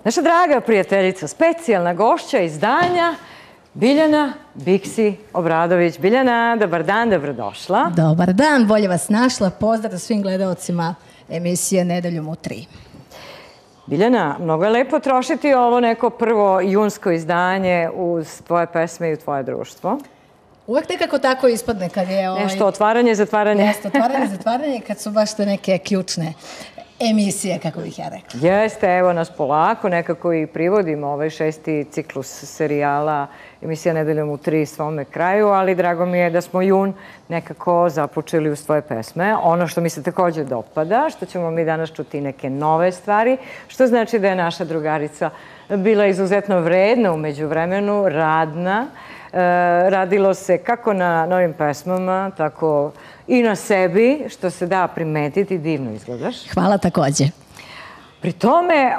Naša draga prijateljica, specijalna gošća izdanja, Biljana Biksi Obradović. Biljana, dobar dan, dobrodošla. Dobar dan, bolje vas našla. Pozdrav svim gledalcima emisije Nedeljom u 3. Biljana, mnogo je lepo trošiti ovo neko prvo junsko izdanje uz tvoje pesme i u tvoje društvo. Uvek nekako tako ispadne kad je... Nešto otvaranje, zatvaranje. Jeste, otvaranje, zatvaranje, kad su baš te neke ključne emisije, kako bih ja rekla. Jeste, evo nas polako, nekako i privodimo ovaj 6. ciklus serijala emisija Nedeljom u 3 svome kraju, ali drago mi je da smo jun nekako započeli uz tvoje pesme. Ono što mi se također dopada, što ćemo mi danas čuti neke nove stvari, što znači da je naša drugarica bila izuzetno vredna u međuvremenu, radna. Radilo se kako na novim pesmama, tako i na sebi, što se da primetiti, divno izgledaš. Hvala također. Pri tome,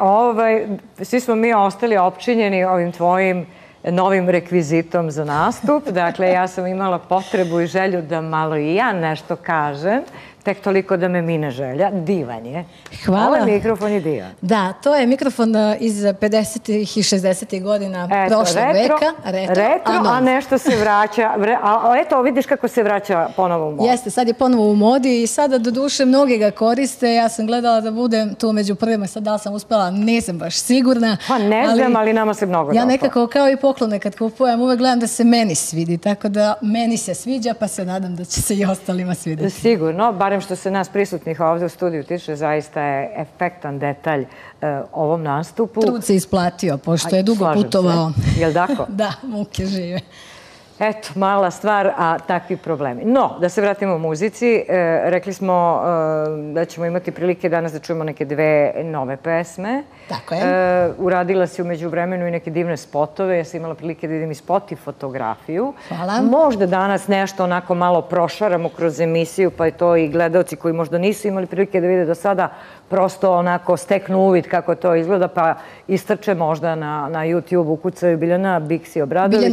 svi smo mi ostali opčinjeni ovim tvojim novim rekvizitom za nastup. Dakle, ja sam imala potrebu i želju da malo i ja nešto kažem, tek toliko da me mine želja. Divan je. Hvala. Ovaj mikrofon je divan. Da, to je mikrofon iz 50. i 60. godina prošlog veka. Retro, a nešto se vraća. A eto, vidiš kako se vraća ponovo u modi. Jeste, sad je ponovo u modi i sada do duše mnogi ga koriste. Ja sam gledala da budem tu među prvima. Sad da li sam uspela, nisam baš sigurna. Pa ne znam, ali nama se mnogo ja nekako kao i poklone kad kupujem, uvek gledam da se meni svidi. Tako da meni se sviđa, pa se nadam da će se i ostalima svidjeti. Sigurno, barem što se nas prisutnih ovdje u studiju tiče, zaista je efektan detalj ovom nastupu. Trud se isplatio, pošto je dugo putovao. Jel' tako? Da, muke žive. Eto, mala stvar, a takvi problemi. No, da se vratimo u muzici, rekli smo da ćemo imati prilike danas da čujemo neke dve nove pesme. Tako je. Uradila si umeđu vremenu i neke divne spotove. Ja sam imala prilike da vidim i spot i fotografiju. Hvala. Možda danas nešto onako malo prošaramo kroz emisiju, pa je to i gledalci koji možda nisu imali prilike da vide do sada, prosto onako steknu uvid kako to izgleda, pa istrče možda na YouTube, ukucaju Biljana Biksi Obradović.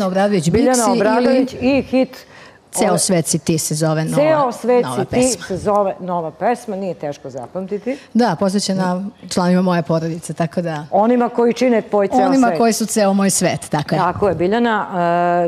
Biljana Obradović Biksi i hit Ceo svet si ti se zove nova pesma. Ceo svet si ti se zove nova pesma, nije teško zapamtiti. Da, posvećena članima moje porodice, tako da... Onima koji čine tvoj ceo svet. Onima koji su ceo moj svet, tako je. Tako je, Biljana,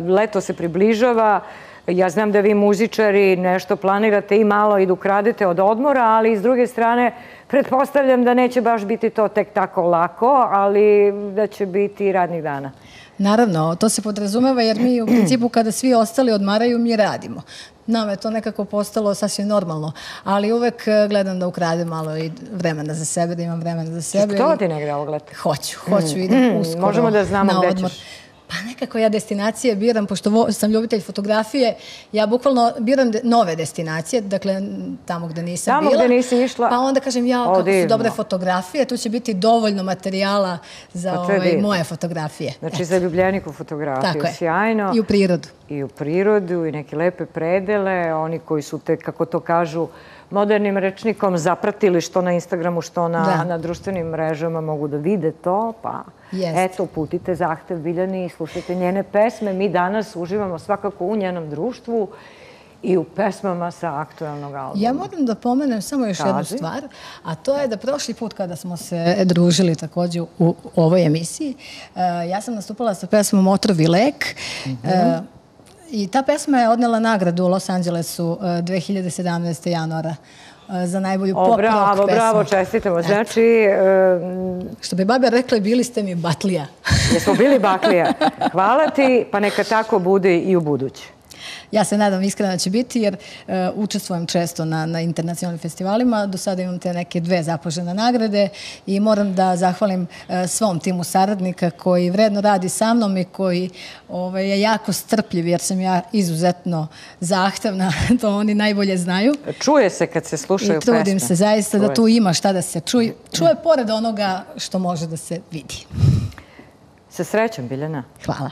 leto se približava. Ja znam da vi muzičari nešto planirate i malo i dok radite od odmora, ali s druge strane pretpostavljam da neće baš biti to tek tako lako, ali da će biti i radnih dana. Naravno, to se podrazumeva jer mi u principu kada svi ostali odmaraju, mi radimo. Nama je to nekako postalo sasvim normalno, ali uvek gledam da ukradem malo i vremena za sebe, da imam vremena za sebe. Što ti negde ovog leta? Hoću, idem uskoro. Možemo da znamo gde ćeš. Pa nekako ja destinacije biram, pošto sam ljubitelj fotografije, ja bukvalno biram nove destinacije, dakle tamo gde nisam bila. Tamo gde nisi išla. Pa onda kažem ja, kako su dobre fotografije, tu će biti dovoljno materijala za moje fotografije. Znači za ljubljeniku fotografiju, sjajno. I u prirodu. I u prirodu i neke lepe predele, oni koji su te, kako to kažu, modernim rečnikom zapratili što na Instagramu, što na društvenim mrežama mogu da vide to, pa eto, uputite zahtev Biljani i slušajte njene pesme. Mi danas uživamo svakako u njenom društvu i u pesmama sa aktualnog albuma. Ja moram da pomenem samo još jednu stvar, a to je da prošli put kada smo se družili također u ovoj emisiji, ja sam nastupala sa pesmom Otrov i lek. I ta pesma je odnela nagradu u Los Angelesu 2017. januara za najbolju pop-rock pesmu. Bravo, čestitamo. Znači... Što bi babe rekla, bili ste mi batlija. Jesmo bili baklija. Hvala ti, pa neka tako bude i u buduće. Ja se nadam iskreno da će biti jer učestvujem često na internacionalnim festivalima. Do sada imam te neke 2 zapožene nagrade i moram da zahvalim svom timu saradnika koji vredno radi sa mnom i koji je jako strpljiv jer sam ja izuzetno zahtevna. To oni najbolje znaju. Čuje se kad se slušaju pesme. I trudim se zaista da tu ima šta da se čuje pored onoga što može da se vidi. Sa srećom, Biljana. Hvala.